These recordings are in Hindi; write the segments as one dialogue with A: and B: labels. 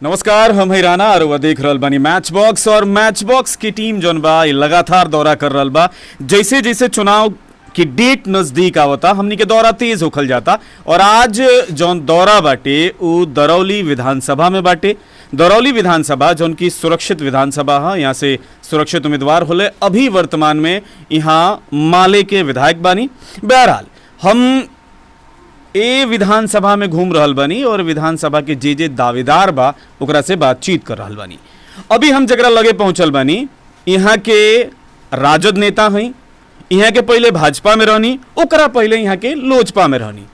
A: नमस्कार, हम है राना और देख रहल बानी मैच बॉक्स। और मैच बॉक्स की टीम जौन बा लगातार दौरा कर रहल बा। जैसे जैसे चुनाव की डेट नजदीक आवता हमनी के दौरा तेज होखल जाता। और आज जौन दौरा बाटे उ दरौली विधानसभा में बाटे। दरौली विधानसभा जौन की सुरक्षित विधानसभा है, यहाँ से सुरक्षित उम्मीदवार होले। अभी वर्तमान में यहाँ माले के विधायक बानी। बहरहाल हम ए विधानसभा में घूम रहल बानी और विधानसभा के जे दावेदार बा ओकरा से बातचीत कर रहल बानी। अभी हम जगरा लगे पहुंचल बानी, यहाँ के राजद नेता हैं। यहाँ के पहले भाजपा में रहनी, ओकरा पहले यहाँ के लोजपा में रहनी।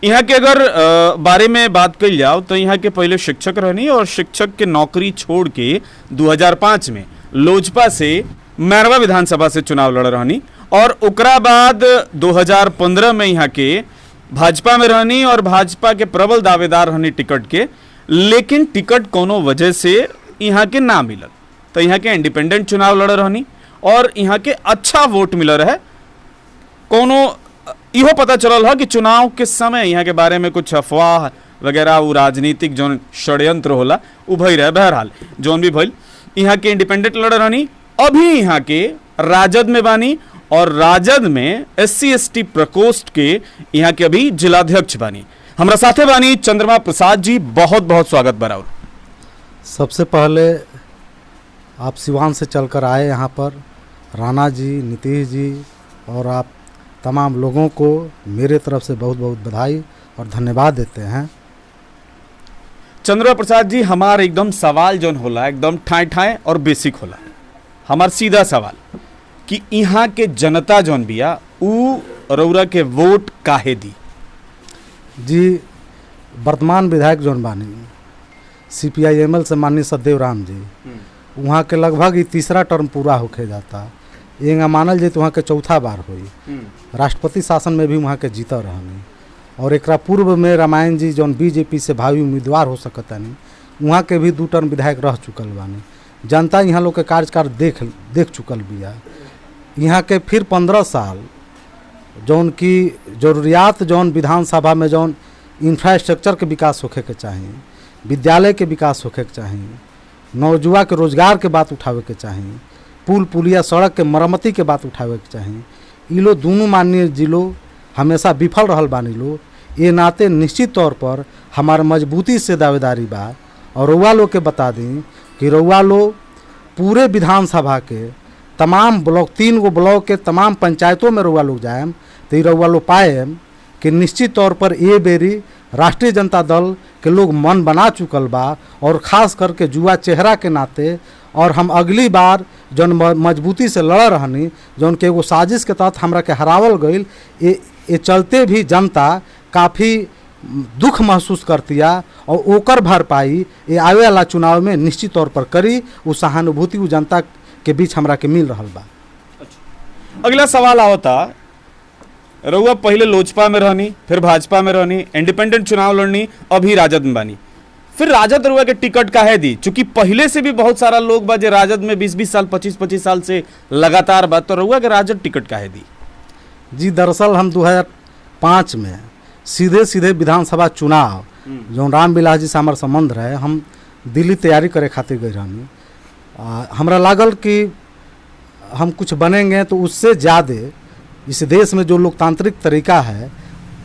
A: यहाँ के अगर बारे में बात कल जाओ तो यहाँ के पहले शिक्षक रहनी और शिक्षक के नौकरी छोड़ के 2005 में लोजपा से मैरवा विधानसभा से चुनाव लड़ रहनी। और ओकरा बाद 2015 में यहाँ के भाजपा में रहनी और भाजपा के प्रबल दावेदार रहनी टिकट के, लेकिन टिकट कोनो वजह से यहाँ के ना मिलल तो यहाँ के इंडिपेंडेंट चुनाव लड़ रहनी और यहाँ के अच्छा वोट मिल रहा है। कोनो इहो पता चलल है कि चुनाव के समय यहाँ के बारे में कुछ अफवाह वगैरह वो राजनीतिक जो षड्यंत्र होला उ भई रहे। बहरहाल जौन भी भइल, यहाँ के इंडिपेंडेंट लड़ रहनी। अभी यहाँ के राजद में बानी और राजद में SC/ST प्रकोष्ठ के यहाँ के अभी जिलाध्यक्ष बानी। हमरा साथे बानी चंद्रमा प्रसाद जी, बहुत बहुत स्वागत बराबर।
B: सबसे पहले आप सिवान से चलकर आए यहाँ पर, राणा जी, नीतीश जी और आप तमाम लोगों को मेरे तरफ से बहुत बहुत बधाई और धन्यवाद देते हैं।
A: चंद्रमा प्रसाद जी, हमार एकदम सवाल जौन होला एकदम ठाए ठाए और बेसिक होला। हमार सीधा सवाल कि यहाँ के जनता जौन बिया उ रउरा के वोट काहे दी?
B: जी, वर्तमान विधायक जौन बानी CPI-ML से माननीय सतदेव राम जी, वहाँ के लगभग ही तीसरा टर्म पूरा होके जाता। एंगा मानल जाए तो वहाँ के चौथा बार हुई। राष्ट्रपति शासन में भी वहाँ के जीता रहनी और एकरा पूर्व में रामायण जी जौन BJP से भावी उम्मीदवार हो सकतानी, वहाँ के भी 2 टर्म विधायक रह चुकल बानी। जनता यहाँ लोग के कार्यकाल देख चुकल बिया। यहाँ के फिर 15 साल जौन की जरूरियात जौन विधानसभा में जौन इंफ्रास्ट्रक्चर के विकास होखे के चाहिए, विद्यालय के विकास होखे के चाहिए, नौजुआ के रोजगार के बात उठावे के चाहिए, पुल पुलिया सड़क के मरम्मती के बात उठावे के चाहिए, ये लोग दोनों माननीय जिलो हमेशा विफल रहल बानी लो। ये नाते निश्चित तौर पर हमार मजबूती से दावेदारी बा। और रउआ लोग के बता दी कि रउआ लोग पूरे विधानसभा के तमाम ब्लॉक, 3 गो ब्लॉक के तमाम पंचायतों में रउआ लोग जाएम तो रउआ लोग पाएम कि निश्चित तौर पर ये बेरी राष्ट्रीय जनता दल के लोग मन बना चुकल बा। और ख़ास करके जुआ चेहरा के नाते और हम अगली बार जौन मजबूती से लड़ रहनी, जौन के एगो साजिश के तहत हमरा के हरावल गईल, ये चलते भी जनता काफ़ी दुख महसूस करतिया और ओकर भरपाई ये आवे वाला चुनाव में निश्चित तौर पर करी। वो सहानुभूति वो जनता के बीच हमरा के मिल रहल बा।
A: अगला सवाल आवता, रउआ पहले लोजपा में रहनी, फिर भाजपा में रहनी, इंडिपेंडेंट चुनाव लड़नी, अभी राजद में बानी। फिर राजद रउआ के टिकट काहे दी? चूंकि पहले से भी बहुत सारा लोग बा जे राजद में 20-20 साल 25-25 साल से लगातार बा, तो रउआ के राजद टिकट काहे दी?
B: जी, दरअसल हम 2005 में सीधे विधानसभा चुनाव जो रामविलास जी से हमार संबंध रहे, हम दिल्ली तैयारी करे खातिर गए रहनी। हमरा लागल कि हम कुछ बनेंगे तो उससे ज़्यादा इस देश में जो लोकतांत्रिक तरीका है,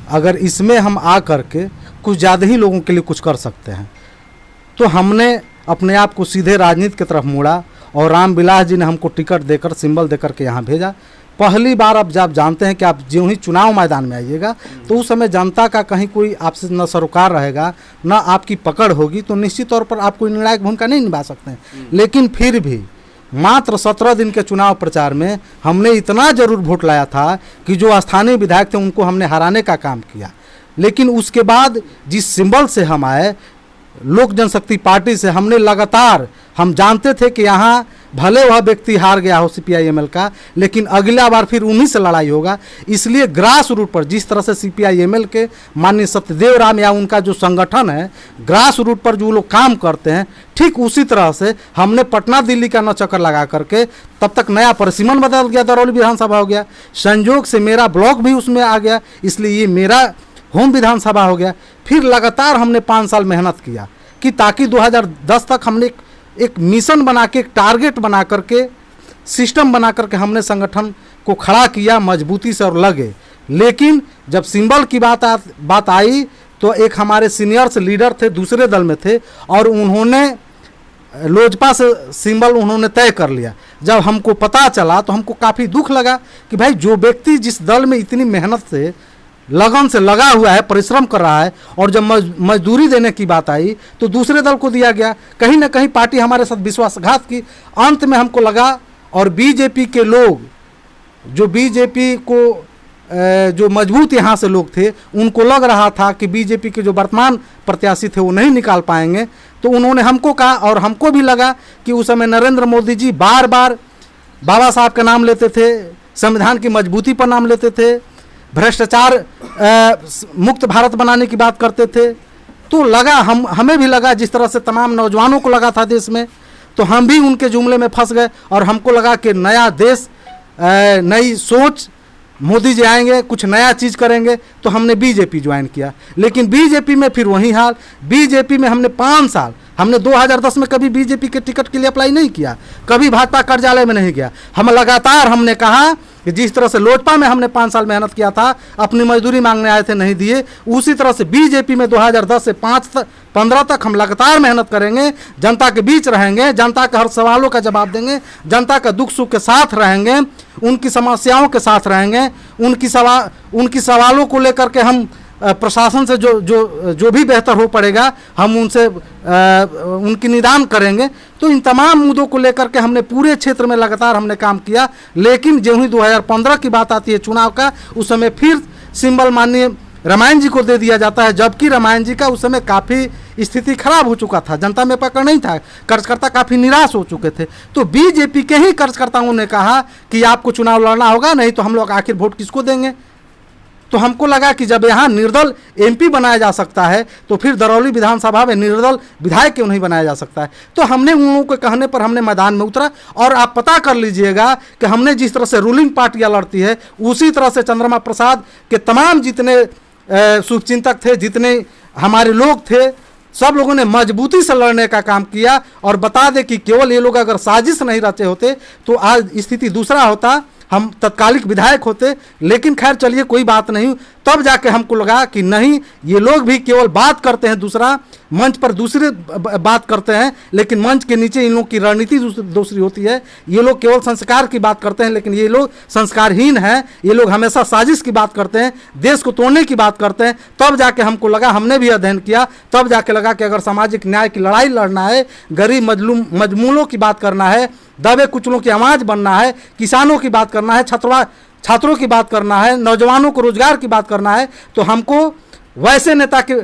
B: अगर इसमें हम आ कर के कुछ ज़्यादा ही लोगों के लिए कुछ कर सकते हैं, तो हमने अपने आप को सीधे राजनीति की तरफ मोड़ा। और रामविलास जी ने हमको टिकट देकर, सिंबल देकर के यहाँ भेजा। पहली बार अब जब जानते हैं कि आप जो ही चुनाव मैदान में आइएगा तो उस समय जनता का कहीं कोई आपसे न सरोकार रहेगा न आपकी पकड़ होगी, तो निश्चित तौर पर आप कोई निर्णायक भूमिका नहीं निभा सकते हैं। लेकिन फिर भी मात्र 17 दिन के चुनाव प्रचार में हमने इतना जरूर वोट लाया था कि जो स्थानीय विधायक थे उनको हमने हराने का काम किया। लेकिन उसके बाद जिस सिंबल से हम आए, लोक जनशक्ति पार्टी से, हमने लगातार, हम जानते थे कि यहाँ भले वह व्यक्ति हार गया हो CPI-ML का, लेकिन अगला बार फिर उन्हीं से लड़ाई होगा। इसलिए ग्रास रूट पर जिस तरह से CPI-ML के माननीय सत्यदेव राम या उनका जो संगठन है, ग्रास रूट पर जो लोग काम करते हैं, ठीक उसी तरह से हमने पटना दिल्ली का न चक्कर लगा करके तब तक नया परिसीमन बदल गया, दरौली विधानसभा हो गया। संयोग से मेरा ब्लॉक भी उसमें आ गया, इसलिए ये मेरा होम विधानसभा हो गया। फिर लगातार हमने 5 साल मेहनत किया। कि ताकि 2010 तक हमने एक मिशन बना के, एक टारगेट बना करके, सिस्टम बना करके हमने संगठन को खड़ा किया मजबूती से और लगे। लेकिन जब सिंबल की बात आई तो एक हमारे सीनियर्स लीडर थे, दूसरे दल में थे, और उन्होंने लोजपा से सिंबल उन्होंने तय कर लिया। जब हमको पता चला तो हमको काफ़ी दुख लगा कि भाई जो व्यक्ति जिस दल में इतनी मेहनत से, लगन से लगा हुआ है, परिश्रम कर रहा है, और जब मजदूरी देने की बात आई तो दूसरे दल को दिया गया। कहीं ना कहीं पार्टी हमारे साथ विश्वासघात की। अंत में हमको लगा, और बीजेपी के लोग, जो बीजेपी को जो मजबूत यहाँ से लोग थे, उनको लग रहा था कि बीजेपी के जो वर्तमान प्रत्याशी थे वो नहीं निकाल पाएंगे, तो उन्होंने हमको कहा, और हमको भी लगा कि उस समय नरेंद्र मोदी जी बार बार बाबा साहब का नाम लेते थे, संविधान की मजबूती पर नाम लेते थे, भ्रष्टाचार मुक्त भारत बनाने की बात करते थे। तो लगा, हमें भी लगा, जिस तरह से तमाम नौजवानों को लगा था देश में, तो हम भी उनके जुमले में फंस गए। और हमको लगा कि नया देश, नई सोच, मोदी जी आएंगे, कुछ नया चीज़ करेंगे, तो हमने बीजेपी ज्वाइन किया। लेकिन बीजेपी में फिर वही हाल। बीजेपी में हमने 5 साल, हमने 2010 में कभी बीजेपी के टिकट के लिए अप्लाई नहीं किया, कभी भाजपा कार्यालय में नहीं गया। हम लगातार हमने कहा कि जिस तरह से लोजपा में हमने 5 साल मेहनत किया था, अपनी मजदूरी मांगने आए थे, नहीं दिए, उसी तरह से बीजेपी में 2010 से 15 तक हम लगातार मेहनत करेंगे, जनता के बीच रहेंगे, जनता के हर सवालों का जवाब देंगे, जनता का दुख सुख के साथ रहेंगे, उनकी समस्याओं के साथ रहेंगे, उनकी सवालों को लेकर के हम प्रशासन से जो भी बेहतर हो पड़ेगा हम उनसे उनकी निदान करेंगे। तो इन तमाम मुद्दों को लेकर के हमने पूरे क्षेत्र में लगातार हमने काम किया। लेकिन जो ही 2015 की बात आती है चुनाव का, उस समय फिर सिंबल माननीय रामायण जी को दे दिया जाता है, जबकि रामायण जी का उस समय काफ़ी स्थिति खराब हो चुका था, जनता में पकड़ नहीं था, कार्यकर्ता काफ़ी निराश हो चुके थे। तो बीजेपी के ही कार्यकर्ताओं ने कहा कि आपको चुनाव लड़ना होगा, नहीं तो हम लोग आखिर वोट किसको देंगे। तो हमको लगा कि जब यहाँ निर्दल एमपी बनाया जा सकता है, तो फिर दरौली विधानसभा में निर्दल विधायक क्यों नहीं बनाया जा सकता है। तो हमने उन लोगों के कहने पर हमने मैदान में उतरा। और आप पता कर लीजिएगा कि हमने जिस तरह से रूलिंग पार्टियाँ लड़ती है, उसी तरह से चंद्रमा प्रसाद के तमाम जितने शुभचिंतक थे, जितने हमारे लोग थे, सब लोगों ने मजबूती से लड़ने का काम किया। और बता दें कि केवल ये लोग अगर साजिश नहीं रचे होते तो आज स्थिति दूसरा होता, हम तत्कालिक विधायक होते। लेकिन खैर चलिए, कोई बात नहीं। तब जाके हमको लगा कि नहीं, ये लोग भी केवल बात करते हैं, दूसरा मंच पर दूसरे बात करते हैं, लेकिन मंच के नीचे इन लोग की रणनीति दूसरी होती है। ये लोग केवल संस्कार की बात करते हैं, लेकिन ये लोग संस्कारहीन हैं। ये लोग हमेशा साजिश की बात करते हैं, देश को तोड़ने की बात करते हैं। तब जाके हमको लगा, हमने भी अध्ययन किया, तब जाके लगा कि अगर सामाजिक न्याय की लड़ाई लड़ना है, गरीब मजलूमों की बात करना है, दबे कुचलों की आवाज़ बनना है, किसानों की बात करना है, छात्रों की बात करना है, नौजवानों को रोजगार की बात करना है, तो हमको वैसे नेता के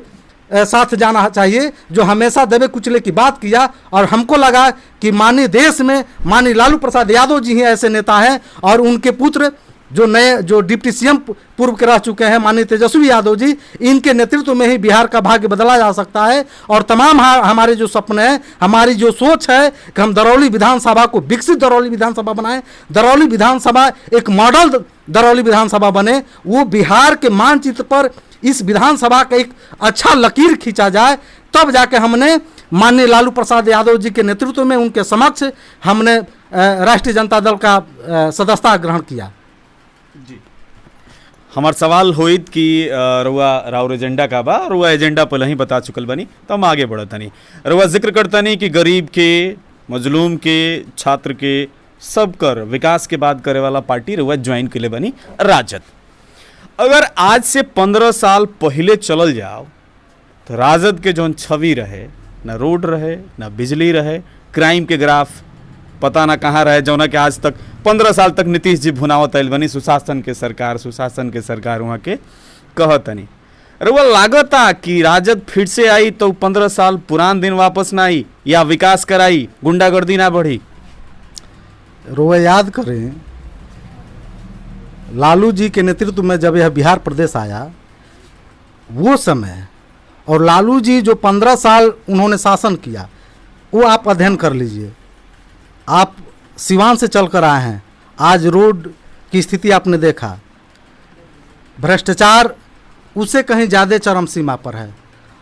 B: साथ जाना चाहिए जो हमेशा दबे कुचले की बात किया। और हमको लगा कि माननीय देश में माननीय लालू प्रसाद यादव जी ही ऐसे नेता हैं, और उनके पुत्र जो डिप्टी सीएम पूर्व के रह चुके हैं माननीय तेजस्वी यादव जी, इनके नेतृत्व में ही बिहार का भाग्य बदला जा सकता है। और तमाम हमारे जो सपने हैं, हमारी जो सोच है कि हम दरौली विधानसभा को विकसित दरौली विधानसभा बनाएं, दरौली विधानसभा एक मॉडल दरौली विधानसभा बने, वो बिहार के मानचित्र पर इस विधानसभा का एक अच्छा लकीर खींचा जाए। तब जाके हमने माननीय लालू प्रसाद यादव जी के नेतृत्व में उनके समक्ष हमने राष्ट्रीय जनता दल का सदस्यता ग्रहण किया।
A: जी, हमार सवाल होइत कि रुआ राउर एजेंडा का बा, रुआ एजेंडा पहले ही बता चुकल बनी, तो हम आगे बढ़तनी। रुआ जिक्र करतनी कि गरीब के, मजलूम के, छात्र के, सब कर विकास के बात करे वाला पार्टी रुआ ज्वाइन के लिए बनी राजद। अगर आज से 15 साल पहले चलल जाओ तो राजद के जौन छवि रहे, ना रोड रहे, ना बिजली रहे, क्राइम के ग्राफ पता ना कहाँ रहे, जौना कि आज तक 15 साल तक नीतीश जी भुनावत आइल बनी सुशासन के सरकार वहाँ के कहतनी। अरे वो लागता कि राजद फिर से आई तो 15 साल पुरान दिन वापस ना आई, या विकास कराई, गुंडागर्दी ना बढ़ी।
B: रोए याद करें, लालू जी के नेतृत्व में जब यह बिहार प्रदेश आया वो समय, और लालू जी जो 15 साल उन्होंने शासन किया, वो आप अध्ययन कर लीजिए। आप सिवान से चलकर आए हैं, आज रोड की स्थिति आपने देखा, भ्रष्टाचार उससे कहीं ज़्यादा चरम सीमा पर है।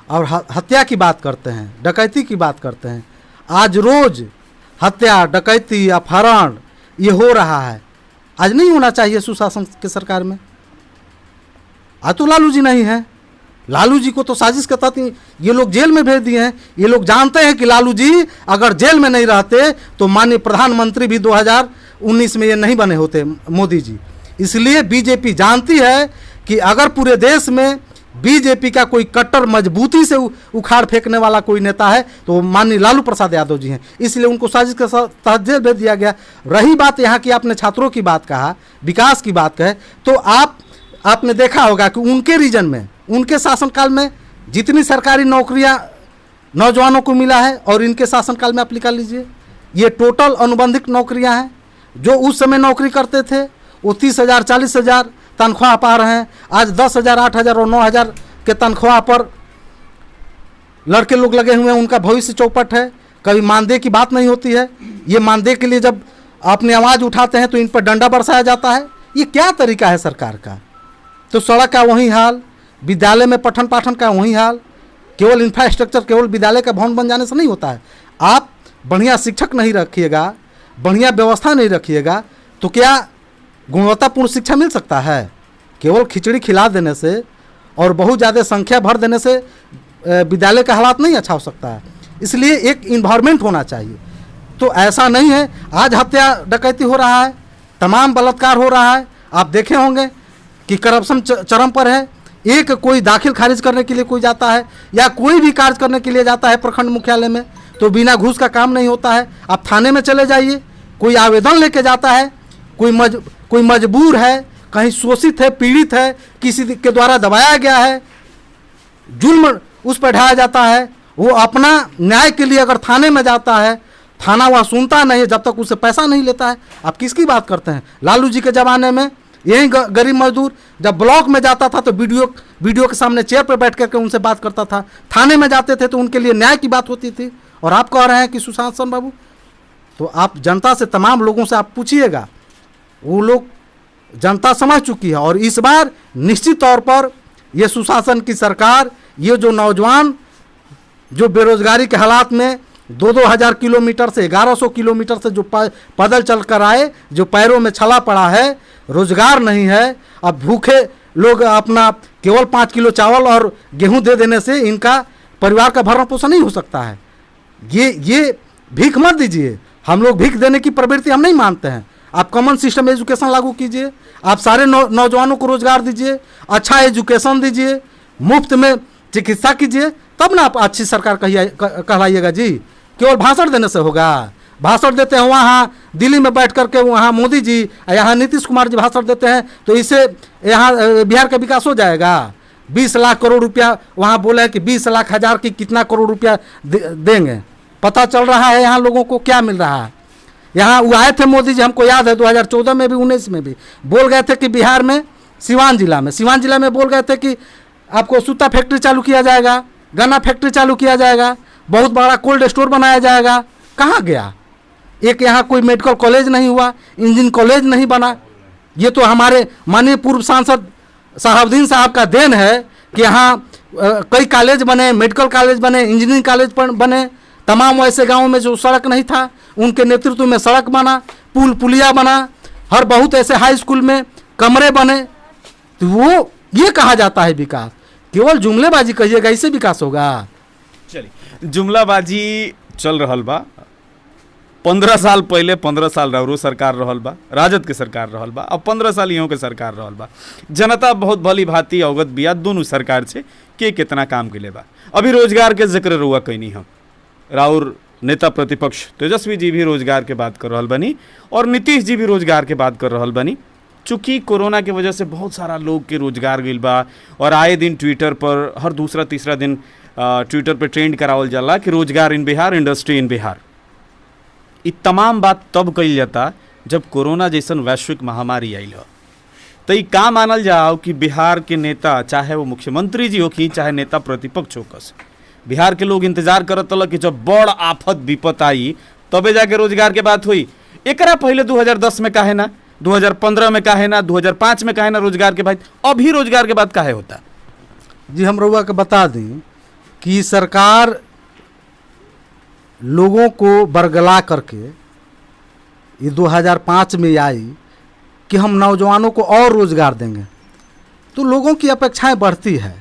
B: और हत्या की बात करते हैं, डकैती की बात करते हैं। आज रोज हत्या, डकैती, अपहरण ये हो रहा है। आज नहीं होना चाहिए सुशासन के सरकार में। आज तो लालू जी नहीं है, लालू जी को तो साजिश के तहत ये लोग जेल में भेज दिए हैं। ये लोग जानते हैं कि लालू जी अगर जेल में नहीं रहते तो माननीय प्रधानमंत्री भी 2019 में ये नहीं बने होते, मोदी जी। इसलिए बीजेपी जानती है कि अगर पूरे देश में बीजेपी का कोई कट्टर मजबूती से उखाड़ फेंकने वाला कोई नेता है तो माननीय लालू प्रसाद यादव जी हैं। इसलिए उनको साजिश के तहत जेल भेज दिया गया। रही बात यहाँ की, आपने छात्रों की बात कहा, विकास की बात कहे, तो आपने देखा होगा कि उनके रीजन में, उनके शासनकाल में जितनी सरकारी नौकरियां नौजवानों को मिला है और इनके शासनकाल में आप निकाल लीजिए, ये टोटल अनुबंधित नौकरियां हैं। जो उस समय नौकरी करते थे वो 30,000 40,000 तनख्वाह पा रहे हैं। आज 10,000 8,000 और 9,000 के तनख्वाह पर लड़के लोग लगे हुए हैं। उनका भविष्य चौपट है। कभी मानदेय की बात नहीं होती है। ये मानदेय के लिए जब अपनी आवाज़ उठाते हैं तो इन पर डंडा बरसाया जाता है। ये क्या तरीका है सरकार का? तो सड़क का वही हाल, विद्यालय में पठन पाठन का वही हाल। केवल इंफ्रास्ट्रक्चर, केवल विद्यालय का भवन बन जाने से नहीं होता है। आप बढ़िया शिक्षक नहीं रखिएगा, बढ़िया व्यवस्था नहीं रखिएगा तो क्या गुणवत्तापूर्ण शिक्षा मिल सकता है? केवल खिचड़ी खिला देने से और बहुत ज़्यादा संख्या भर देने से विद्यालय का हालात नहीं अच्छा हो सकता है। इसलिए एक इन्वायरमेंट होना चाहिए। तो ऐसा नहीं है। आज हत्या डकैती हो रहा है, तमाम बलात्कार हो रहा है। आप देखे होंगे कि करप्शन चरम पर है। एक कोई दाखिल खारिज करने के लिए कोई जाता है या कोई भी कार्य करने के लिए जाता है प्रखंड मुख्यालय में तो बिना घूस का काम नहीं होता है। आप थाने में चले जाइए, कोई आवेदन लेके जाता है, कोई मजबूर है, कहीं शोषित है, पीड़ित है, किसी के द्वारा दबाया गया है, जुल्म उस पर ढाया जाता है, वो अपना न्याय के लिए अगर थाने में जाता है, थाना वह सुनता नहीं है जब तक उससे पैसा नहीं लेता है। आप किसकी बात करते हैं? लालू जी के ज़माने में यही गरीब मजदूर जब ब्लॉक में जाता था तो वीडियो के सामने चेयर पर बैठ करके उनसे बात करता था। थाने में जाते थे तो उनके लिए न्याय की बात होती थी। और आप कह रहे हैं कि सुशासन बाबू, तो आप जनता से, तमाम लोगों से आप पूछिएगा, वो लोग, जनता समझ चुकी है। और इस बार निश्चित तौर पर ये सुशासन की सरकार, ये जो नौजवान जो बेरोजगारी के हालात में 2-2 हज़ार किलोमीटर से 1100 किलोमीटर से जो पैदल चल कर आए, जो पैरों में छला पड़ा है, रोजगार नहीं है, अब भूखे लोग अपना केवल 5 किलो चावल और गेहूं दे देने से इनका परिवार का भरण पोषण नहीं हो सकता है। ये भीख मत दीजिए। हम लोग भीख देने की प्रवृत्ति हम नहीं मानते हैं। आप कॉमन सिस्टम एजुकेशन लागू कीजिए, आप सारे नौजवानों को रोजगार दीजिए, अच्छा एजुकेशन दीजिए, मुफ्त में चिकित्सा कीजिए, तब ना आप अच्छी सरकार कहलाइएगा जी। केवल भाषण देने से होगा? भाषण देते हैं वहाँ दिल्ली में बैठ करके, वहाँ मोदी जी, यहाँ नीतीश कुमार जी भाषण देते हैं तो इससे यहाँ बिहार का विकास हो जाएगा? 20 लाख करोड़ रुपया वहाँ बोले हैं कि 20 लाख हज़ार की कितना करोड़ रुपया देंगे। पता चल रहा है यहाँ लोगों को क्या मिल रहा है। यहाँ वो आए थे मोदी जी, हमको याद है 2014 में भी 19 में भी बोल गए थे कि बिहार में सिवान जिला में बोल गए थे कि आपको सूता फैक्ट्री चालू किया जाएगा, गन्ना फैक्ट्री चालू किया जाएगा, बहुत बड़ा कोल्ड स्टोर बनाया जाएगा। कहाँ गया? एक यहाँ कोई मेडिकल कॉलेज नहीं हुआ, इंजीनियरिंग कॉलेज नहीं बना। ये तो हमारे माननीय पूर्व सांसद शहाबुद्दीन साहब का देन है कि यहाँ कई कॉलेज बने, मेडिकल कॉलेज बने, इंजीनियरिंग कॉलेज बने। तमाम ऐसे गाँव में जो सड़क नहीं था उनके नेतृत्व में सड़क बना, पुल पुलिया बना, हर बहुत ऐसे हाई स्कूल में कमरे बने। तो वो ये कहा जाता है विकास? केवल जुमलेबाजी कहिएगा, इससे विकास होगा?
A: चलिए, जुमलाबाजी चल रहल बा। 15 साल पहले 15 साल राउरो सरकार रहल बा, राजद के सरकार रहल बा, अब 15 साल इहों के सरकार रहल बा। जनता बहुत भली भांति अवगत बिया दोनों सरकार से के कितना काम के ले बा। अभी रोजगार के जिक्र रुआ कैनी हम, राउर नेता प्रतिपक्ष तेजस्वी जी भी रोजगार के बात कर रहल बनी और नीतीश जी भी रोजगार के बात कर रहल बनी। चूँकि कोरोना के वजह से बहुत सारा लोग के रोजगार गइल बा और आए दिन ट्विटर पर हर दूसरा तीसरा दिन ट्विटर पर ट्रेंड करावल जाला कि रोजगार इन बिहार, इंडस्ट्री इन बिहार। ये तमाम बात तब कइल जाता जब कोरोना जैसन वैश्विक महामारी आइल हो। तो ये का मानल जाओ कि बिहार के नेता, चाहे वो मुख्यमंत्री जी होखी चाहे नेता प्रतिपक्ष होकस, बिहार के लोग इंतजार करत तल कि जब बड़ आफत विपत आई तबे जाके रोजगार के बात हुई। एकरा पहले 2010 में काहे ना, 2015 में काहे ना, 2005 में काहे ना रोजगार के बात, अभी रोजगार के बात काहे होता?
B: जी हम रउआ के बता दें कि सरकार लोगों को बरगला करके ये 2005 में आई कि हम नौजवानों को और रोज़गार देंगे, तो लोगों की अपेक्षाएं बढ़ती है।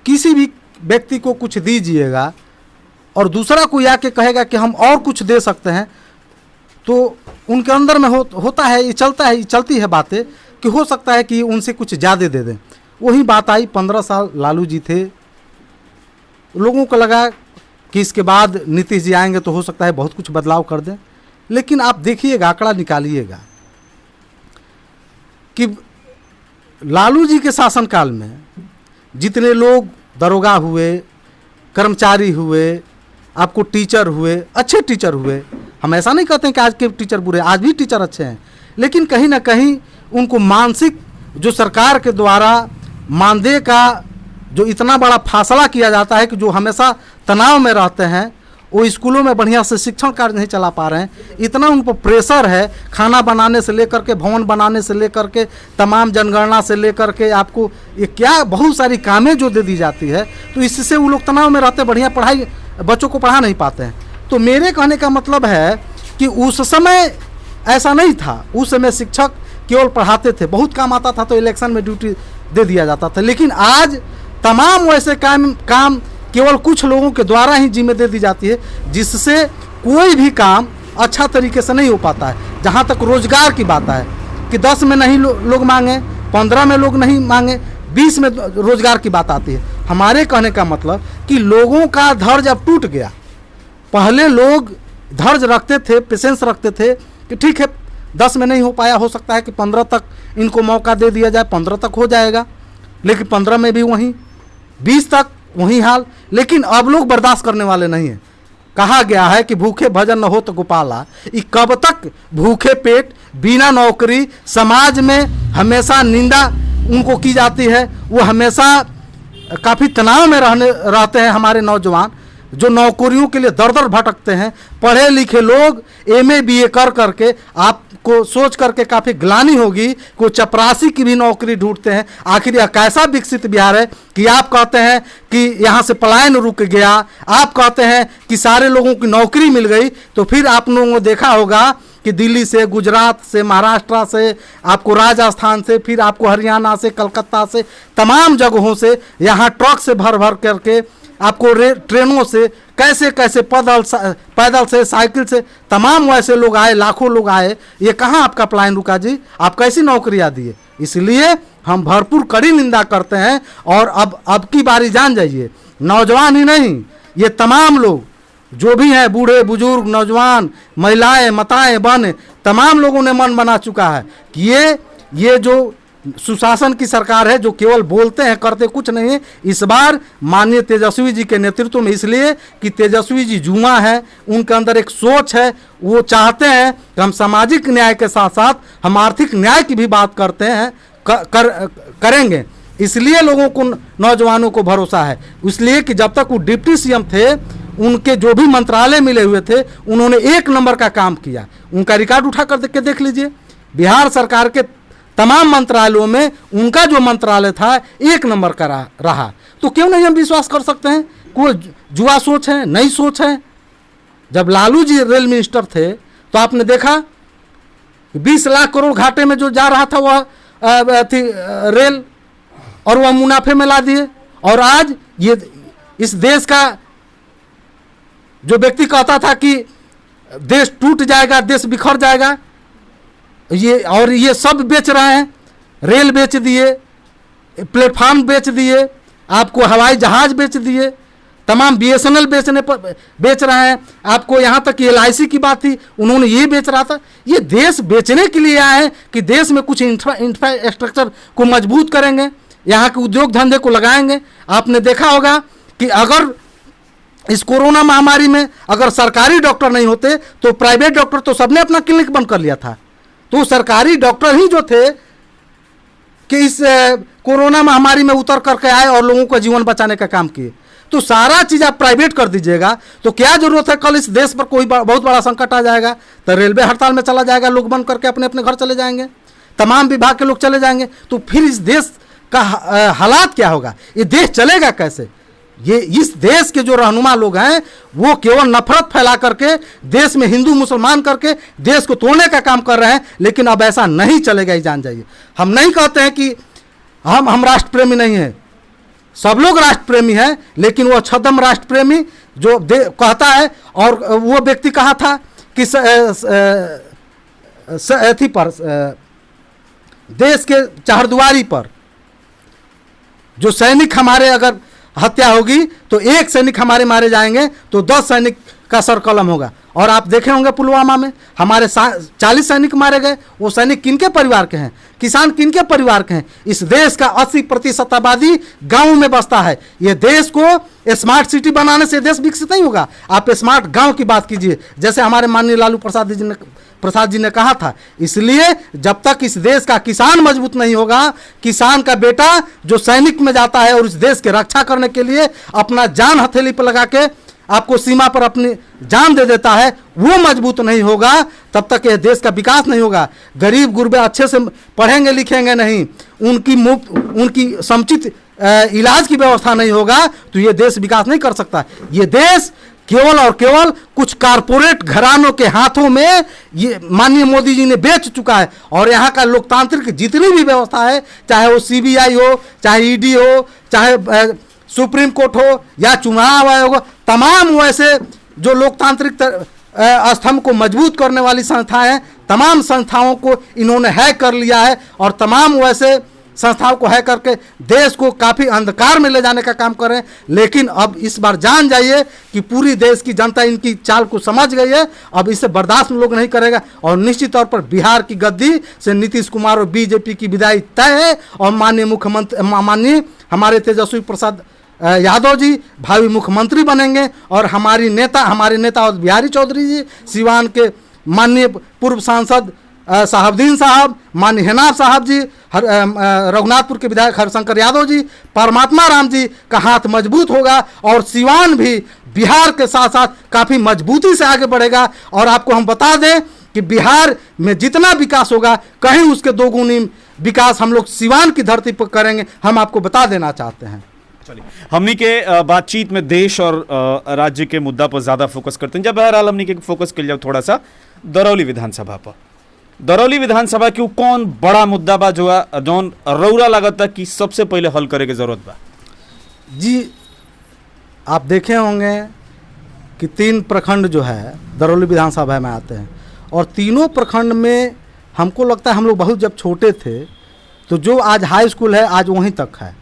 B: किसी भी व्यक्ति को कुछ दीजिएगा और दूसरा कोई आके कहेगा कि हम और कुछ दे सकते हैं, तो उनके अंदर में होता है, ये चलती है बातें कि हो सकता है कि उनसे कुछ ज़्यादा दे दें। वही बात आई, 15 साल लालू जी थे, लोगों को लगा कि इसके बाद नीतीश जी आएंगे तो हो सकता है बहुत कुछ बदलाव कर दें। लेकिन आप देखिएगा, आंकड़ा निकालिएगा कि लालू जी के शासनकाल में जितने लोग दरोगा हुए, कर्मचारी हुए, आपको टीचर हुए, अच्छे टीचर हुए, हम ऐसा नहीं कहते हैं कि आज के टीचर बुरे, आज भी टीचर अच्छे हैं, लेकिन कहीं ना कहीं उनको मानसिक जो सरकार के द्वारा मानदेय का जो इतना बड़ा फासला किया जाता है कि जो हमेशा तनाव में रहते हैं, वो स्कूलों में बढ़िया से शिक्षण कार्य नहीं चला पा रहे हैं, इतना उन पर प्रेशर है, खाना बनाने से लेकर के, भवन बनाने से लेकर के, तमाम जनगणना से लेकर के, आपको ये क्या बहुत सारी कामें जो दे दी जाती है, तो इससे वो लोग तनाव में रहते, बढ़िया पढ़ाई बच्चों को पढ़ा नहीं पाते हैं। तो मेरे कहने का मतलब है कि उस समय ऐसा नहीं था, उस समय शिक्षक केवल पढ़ाते थे, बहुत काम आता था तो इलेक्शन में ड्यूटी दे दिया जाता था। लेकिन आज तमाम वैसे काम केवल कुछ लोगों के द्वारा ही जिम्मे दे दी जाती है, जिससे कोई भी काम अच्छा तरीके से नहीं हो पाता है। जहाँ तक रोजगार की बात है कि 10 में नहीं लोग मांगे, 15 में लोग नहीं मांगे, 20 में रोजगार की बात आती है। हमारे कहने का मतलब कि लोगों का धैर्य अब टूट गया। पहले लोग धैर्य रखते थे, पेशेंस रखते थे कि ठीक है 10 में नहीं हो पाया, हो सकता है कि 15 तक इनको मौका दे दिया जाए, 15 तक हो जाएगा, लेकिन 15 में भी वहीं, 20 तक वही हाल। लेकिन अब लोग बर्दाश्त करने वाले नहीं हैं। कहा गया है कि भूखे भजन न हो तो गोपाला, ये कब तक भूखे पेट बिना नौकरी, समाज में हमेशा निंदा उनको की जाती है, वो हमेशा काफ़ी तनाव में रहते हैं। हमारे नौजवान जो नौकरियों के लिए दर दर भटकते हैं, पढ़े लिखे लोग MA BA कर करके, आपको सोच करके काफ़ी ग्लानि होगी, को चपरासी की भी नौकरी ढूंढते हैं। आखिर यह कैसा विकसित बिहार है कि आप कहते हैं कि यहाँ से पलायन रुक गया, आप कहते हैं कि सारे लोगों की नौकरी मिल गई, तो फिर आप लोगों ने देखा होगा कि दिल्ली से, गुजरात से, महाराष्ट्र से, आपको राजस्थान से, फिर आपको हरियाणा से, कलकत्ता से, तमाम जगहों से यहाँ ट्रक से भर भर करके, आपको ट्रेनों से, कैसे कैसे पैदल से, साइकिल से, तमाम वैसे लोग आए, लाखों लोग आए। ये कहाँ आपका पलायन रुका जी? आप कैसी नौकरियाँ दिए? इसलिए हम भरपूर कड़ी निंदा करते हैं। और अब की बारी जान जाइए, नौजवान ही नहीं, ये तमाम लोग जो भी हैं, बूढ़े बुजुर्ग, नौजवान, महिलाएं, माताएं, बहनें, तमाम लोगों ने मन बना चुका है कि ये जो सुशासन की सरकार है, जो केवल बोलते हैं, करते कुछ नहीं है। इस बार माननीय तेजस्वी जी के नेतृत्व में, इसलिए कि तेजस्वी जी जुआ है, उनके अंदर एक सोच है, वो चाहते हैं कि हम सामाजिक न्याय के साथ साथ हम आर्थिक न्याय की भी बात करते हैं, करेंगे। इसलिए लोगों को, नौजवानों को भरोसा है। इसलिए कि जब तक वो डिप्टी CM थे, उनके जो भी मंत्रालय मिले हुए थे, उन्होंने 1 नंबर का काम किया। उनका रिकॉर्ड उठा कर देख के देख लीजिए, बिहार सरकार के तमाम मंत्रालयों में उनका जो मंत्रालय था 1 नंबर का रहा। तो क्यों नहीं हम विश्वास कर सकते हैं? कोई जुआ सोच है? नई सोच है। जब लालू जी रेल मिनिस्टर थे तो आपने देखा 20 लाख करोड़ घाटे में जो जा रहा था वह थी रेल, और वह मुनाफे में ला दिए। और आज ये इस देश का जो व्यक्ति कहता था कि देश टूट जाएगा, देश बिखर जाएगा, ये सब बेच रहे हैं। रेल बेच दिए, प्लेटफार्म बेच दिए, आपको हवाई जहाज बेच दिए, तमाम BSNL बेच रहे हैं। आपको यहाँ तक कि LIC की बात थी, उन्होंने ये बेच रहा था। ये देश बेचने के लिए आए हैं कि देश में कुछ इंफ्रास्ट्रक्चर को मजबूत करेंगे, यहाँ के उद्योग धंधे को लगाएंगे। आपने देखा होगा कि अगर इस कोरोना महामारी में अगर सरकारी डॉक्टर नहीं होते तो प्राइवेट डॉक्टर तो सबने अपना क्लिनिक बंद कर लिया था। तो सरकारी डॉक्टर ही जो थे कि इस कोरोना महामारी में उतर करके आए और लोगों का जीवन बचाने का काम किए। तो सारा चीज़ आप प्राइवेट कर दीजिएगा तो क्या जरूरत है? कल इस देश पर कोई बहुत बड़ा संकट आ जाएगा तो रेलवे हड़ताल में चला जाएगा, लोग बंद करके अपने अपने घर चले जाएंगे, तमाम विभाग के लोग चले जाएंगे। तो फिर इस देश का हालात क्या होगा? ये देश चलेगा कैसे? ये इस देश के जो रहनुमा लोग हैं वो केवल नफरत फैला करके देश में हिंदू मुसलमान करके देश को तोड़ने का काम कर रहे हैं। लेकिन अब ऐसा नहीं चलेगा, ये जान जाइए। हम नहीं कहते हैं कि हम राष्ट्र प्रेमी नहीं हैं, सब लोग राष्ट्र प्रेमी हैं, लेकिन वो छद्म राष्ट्र प्रेमी जो कहता है, और वो व्यक्ति कहा था कि अथी पर देश के चारदुआरी पर जो सैनिक हमारे अगर हत्या होगी तो 1 सैनिक हमारे मारे जाएंगे तो 10 सैनिक का सर कलम होगा। और आप देखे होंगे पुलवामा में हमारे 40 सैनिक मारे गए। वो सैनिक किनके परिवार के हैं, किसान किनके परिवार के हैं? इस देश का 80% आबादी गाँव में बसता है। ये देश को स्मार्ट सिटी बनाने से देश विकसित नहीं होगा। आप स्मार्ट गाँव की बात कीजिए, जैसे हमारे माननीय लालू प्रसाद जी ने कहा था। इसलिए जब तक इस देश का किसान मजबूत नहीं होगा, किसान का बेटा जो सैनिक में जाता है और इस देश की रक्षा करने के लिए अपना जान हथेली पर लगा के आपको सीमा पर अपनी जान दे देता है, वो मजबूत नहीं होगा, तब तक यह देश का विकास नहीं होगा। गरीब गुरबे अच्छे से पढ़ेंगे लिखेंगे नहीं, उनकी समुचित इलाज की व्यवस्था नहीं होगा, तो ये देश विकास नहीं कर सकता। ये देश केवल और केवल कुछ कारपोरेट घरानों के हाथों में ये माननीय मोदी जी ने बेच चुका है। और यहाँ का लोकतांत्रिक जितनी भी व्यवस्था है, चाहे वो CBI हो, चाहे ED हो, चाहे सुप्रीम कोर्ट हो या चुनाव आयोग हो, तमाम वैसे जो लोकतांत्रिक स्तंभ को मजबूत करने वाली संस्थाएं हैं, तमाम संस्थाओं को इन्होंने हैक कर लिया है। और तमाम वैसे संस्थाओं को हैक करके देश को काफ़ी अंधकार में ले जाने का काम कर रहे हैं। लेकिन अब इस बार जान जाइए कि पूरी देश की जनता इनकी चाल को समझ गई है। अब इसे बर्दाश्त लोग नहीं करेगा और निश्चित तौर पर बिहार की गद्दी से नीतीश कुमार और बीजेपी की विदाई तय है। और माननीय मुख्यमंत्री माननीय हमारे तेजस्वी प्रसाद यादव जी भावी मुख्यमंत्री बनेंगे। और हमारे नेता और बिहारी चौधरी जी, सिवान के माननीय पूर्व सांसद साहबदीन साहब, माननीय हेनाब साहब जी, रघुनाथपुर के विधायक हरशंकर यादव जी, परमात्मा राम जी का हाथ मजबूत होगा और सिवान भी बिहार के साथ साथ काफ़ी मजबूती से आगे बढ़ेगा। और आपको हम बता दें कि बिहार में जितना विकास होगा, कहीं उसके दोगुनी विकास हम लोग सिवान की धरती पर करेंगे, हम आपको बता देना चाहते हैं।
A: चलिए, हमनी के बातचीत में देश और राज्य के मुद्दा पर ज़्यादा फोकस करते हैं। जब बहरहाल हमनी के फोकस कर जाओ थोड़ा सा दरौली विधानसभा पर। दरौली विधानसभा के कौन बड़ा मुद्दा बा जौन रौरा लगता कि सबसे पहले हल करे के जरूरत बा?
B: जी, आप देखे होंगे कि 3 प्रखंड जो है दरौली विधानसभा में आते हैं, और तीनों प्रखंड में हमको लगता है हम लोग बहुत जब छोटे थे तो जो आज हाई स्कूल है आज वहीं तक है।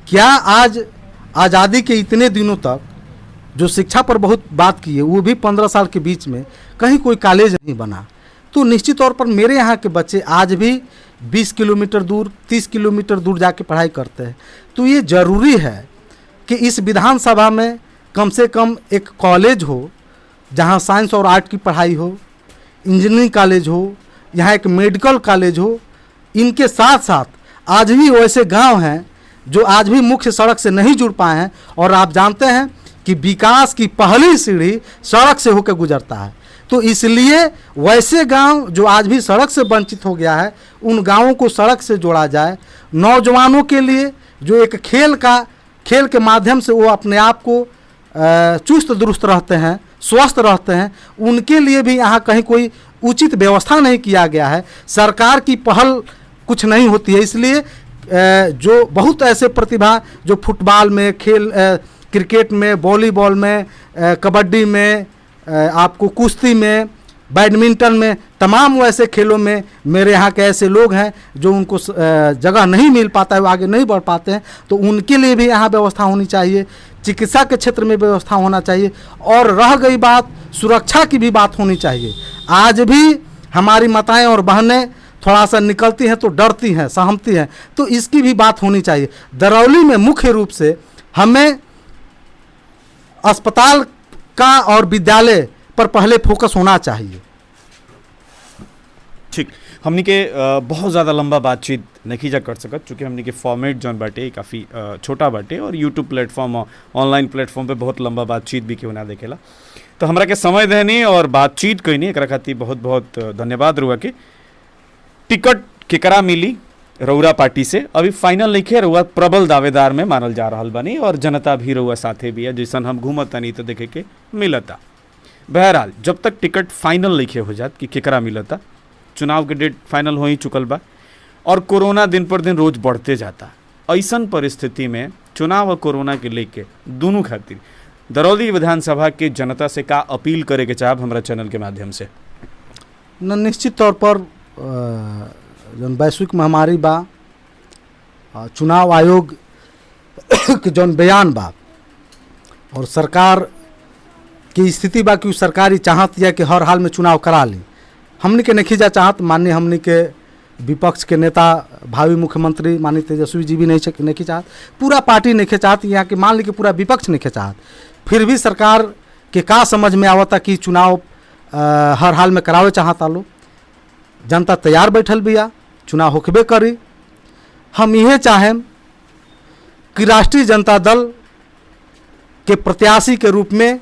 B: क्या आज आज़ादी के इतने दिनों तक जो शिक्षा पर बहुत बात की है, वो भी 15 साल के बीच में कहीं कोई कॉलेज नहीं बना। तो निश्चित तौर पर मेरे यहाँ के बच्चे आज भी 20 किलोमीटर दूर 30 किलोमीटर दूर जाके पढ़ाई करते हैं। तो ये ज़रूरी है कि इस विधानसभा में कम से कम एक कॉलेज हो जहाँ साइंस और आर्ट की पढ़ाई हो, इंजीनियरिंग कॉलेज हो, यहाँ एक मेडिकल कॉलेज हो। इनके साथ साथ आज भी वैसे गांव हैं जो आज भी मुख्य सड़क से नहीं जुड़ पाए हैं। और आप जानते हैं कि विकास की पहली सीढ़ी सड़क से होकर गुजरता है। तो इसलिए वैसे गांव जो आज भी सड़क से वंचित हो गया है, उन गांवों को सड़क से जोड़ा जाए। नौजवानों के लिए जो एक खेल के माध्यम से वो अपने आप को चुस्त दुरुस्त रहते हैं, स्वस्थ रहते हैं, उनके लिए भी यहाँ कहीं कोई उचित व्यवस्था नहीं किया गया है। सरकार की पहल कुछ नहीं होती है। इसलिए जो बहुत ऐसे प्रतिभा जो फुटबॉल में क्रिकेट में, वॉलीबॉल में, कबड्डी में, आपको कुश्ती में, बैडमिंटन में, तमाम वैसे खेलों में मेरे यहाँ के ऐसे लोग हैं जो उनको जगह नहीं मिल पाता है, वो आगे नहीं बढ़ पाते हैं। तो उनके लिए भी यहाँ व्यवस्था होनी चाहिए। चिकित्सा के क्षेत्र में व्यवस्था होना चाहिए। और रह गई बात सुरक्षा की भी बात होनी चाहिए। आज भी हमारी माताएं और बहनें थोड़ा सा निकलती हैं तो डरती हैं, सहमती हैं, तो इसकी भी बात होनी चाहिए। दरौली में मुख्य रूप से हमें अस्पताल का और विद्यालय पर पहले फोकस होना चाहिए।
A: ठीक, हमनी के बहुत ज़्यादा लंबा बातचीत नहीं जा कर सकत, चूँकि हमनी के फॉर्मेट जौन बाटे काफ़ी छोटा बाटे और यूट्यूब प्लेटफॉर्म ऑनलाइन प्लेटफॉर्म पे बहुत लंबा बातचीत भी क्यों ना देखेला। तो हमरा के समय देनी और बातचीत कईनी, एक खातिर बहुत बहुत धन्यवाद रुआ के। टिकट केकरा मिली, रउरा पार्टी से अभी फाइनल लिखे रउआ प्रबल दावेदार में मानल जा रहल बानी और जनता भी रउआ साथे भी है, जैसन हम घूमत तनी तो देखे के मिलता। बहरहाल जब तक टिकट फाइनल लिखे हो जात कि केकरा मिलता, चुनाव के डेट फाइनल हो ही चुकल बा और कोरोना दिन पर दिन रोज बढ़ते जाता। ऐसन परिस्थिति में चुनाव और कोरोना के लेके दोनों खातिर दरौली विधानसभा के जनता से का अपील करे के चाहब हमरा चैनल के माध्यम से?
B: निश्चित तौर पर जौन वैश्विक महामारी बा, चुनाव आयोग के जौन बयान बा और सरकार की स्थिति बा कि सरकार चाहत या कि हर हाल में चुनाव करा ली। हमनी के नहीं जा चाहत, माननीय हमनी के विपक्ष के नेता भावी मुख्यमंत्री माननीय तेजस्वी जी भी नहीं चाहत, पूरा पार्टी नहीं चाहत, यहाँ के मान ली कि पूरा विपक्ष नहीं चाहत। फिर भी सरकार के का समझ में आवता कि चुनाव हर हाल में करावे चाहता लो। जनता तैयार बैठल बिया, चुनाव होखबे करी। हम यह चाहें कि राष्ट्रीय जनता दल के प्रत्याशी के रूप में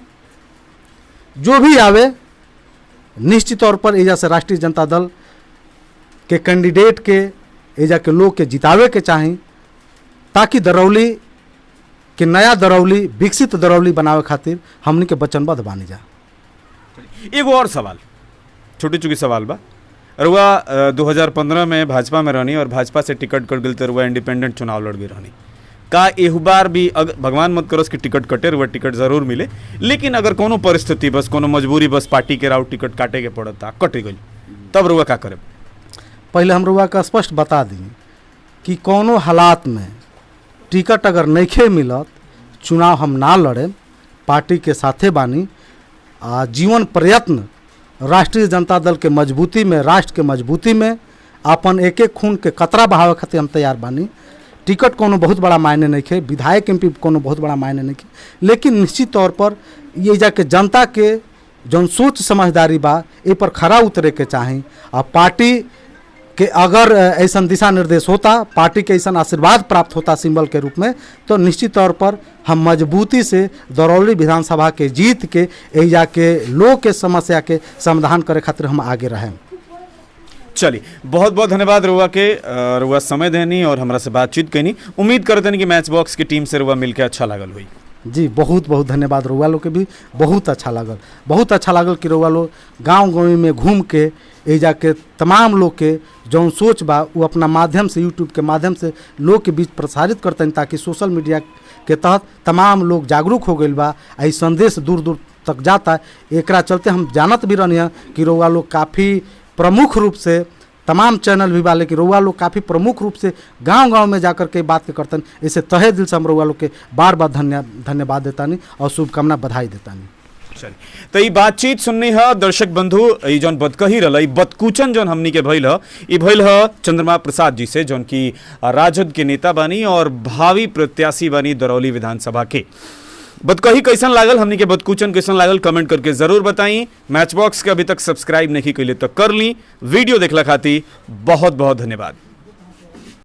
B: जो भी आवे, निश्चित तौर पर एजा से राष्ट्रीय जनता दल के कैंडिडेट के एजा के लोग के जितावे के चाही, ताकि दरौली के नया दरौली, विकसित दरौली बनावे खातिर हमनी के वचनबद्ध बानी जा।
A: एगो और सवाल, छोटी चुकी सवाल बा। रुआ 2015 में भाजपा में रहनी और भाजपा से टिकट कट गई तो रुआ इंडिपेंडेंट चुनाव लड़ गई रहनी। का एहू बार भी अगर भगवान मत करस कि टिकट कटे, रुआ टिकट जरूर मिले, लेकिन अगर कोनो परिस्थिति बस कोनो मजबूरी बस पार्टी के राउट टिकट काटे के पड़ता, कट गई, तब रुआ का करे?
B: पहले हम रुआ का स्पष्ट बता दी कि कोनो हालात में टिकट अगर नइखे मिलत, चुनाव हम ना लड़े, पार्टी के साथे बानी। जीवन प्रयत्न राष्ट्रीय जनता दल के मजबूती में, राष्ट्र के मजबूती में अपन एक एक खून के कतरा बहावे खातिर हम तैयार बानी। टिकट कोनो बहुत बड़ा मायने नहीं खे, विधायक एमपी कोनो बहुत बड़ा मायने नहीं खे, लेकिन निश्चित तौर पर ये जाके जनता के जौन सोच समझदारी बा ए पर खरा उतरे के चाही। और पार्टी के अगर ऐसा दिशा निर्देश होता, पार्टी के ऐसा आशीर्वाद प्राप्त होता सिंबल के रूप में, तो निश्चित तौर पर हम मजबूती से दरौली विधानसभा के जीत के एजा के लोग के समस्या के समाधान करे खातिर हम आगे रहें।
A: चलिए, बहुत बहुत धन्यवाद रुआ के, रुआ समय देनी और हमरा से बातचीत करनी। उम्मीद करते हैं कि मैच बॉक्स की टीम से रुआ मिलकर अच्छा लागल हुई।
B: जी बहुत बहुत धन्यवाद। रुआ लोग के भी बहुत अच्छा लागल, बहुत अच्छा लागल कि रुआ लोग गाँव में घूम के एजा के तमाम लोग के जौन सोच बा वो अपना माध्यम से, यूट्यूब के माध्यम से लोग के बीच प्रसारित करते हैं, ताकि सोशल मीडिया के तहत तमाम लोग जागरूक हो गए बा, आई संदेश दूर दूर तक जाता। एकरा चलते हम जानत भी रहनी है कि रुआ लोग काफ़ी प्रमुख रूप से, तमाम चैनल भी वाले कि रुआ लोग काफ़ी प्रमुख रूप से गांव-गांव में जाकर के बात के करतन। इसे तहे दिल से हम रुआ लोग के बार बार धन्यवाद देतानी और शुभकामना बधाई देतानी।
A: चलिए, तो ये बातचीत सुननी है दर्शक बंधु, ये जौन बदकही रहा, बदकूचन जौन हमनी के भइल है चंद्रमा प्रसाद जी से, जौन की राजद के नेता बानी और भावी प्रत्याशी बानी दरौली विधानसभा के। बदकही कैसन लागल, हमनी के बदकूचन कैसन लागल, कमेंट करके जरूर बताई। मैच बॉक्स के अभी तक सब्सक्राइब नहीं कैले तो कर ली। वीडियो देखला खातिर बहुत बहुत धन्यवाद।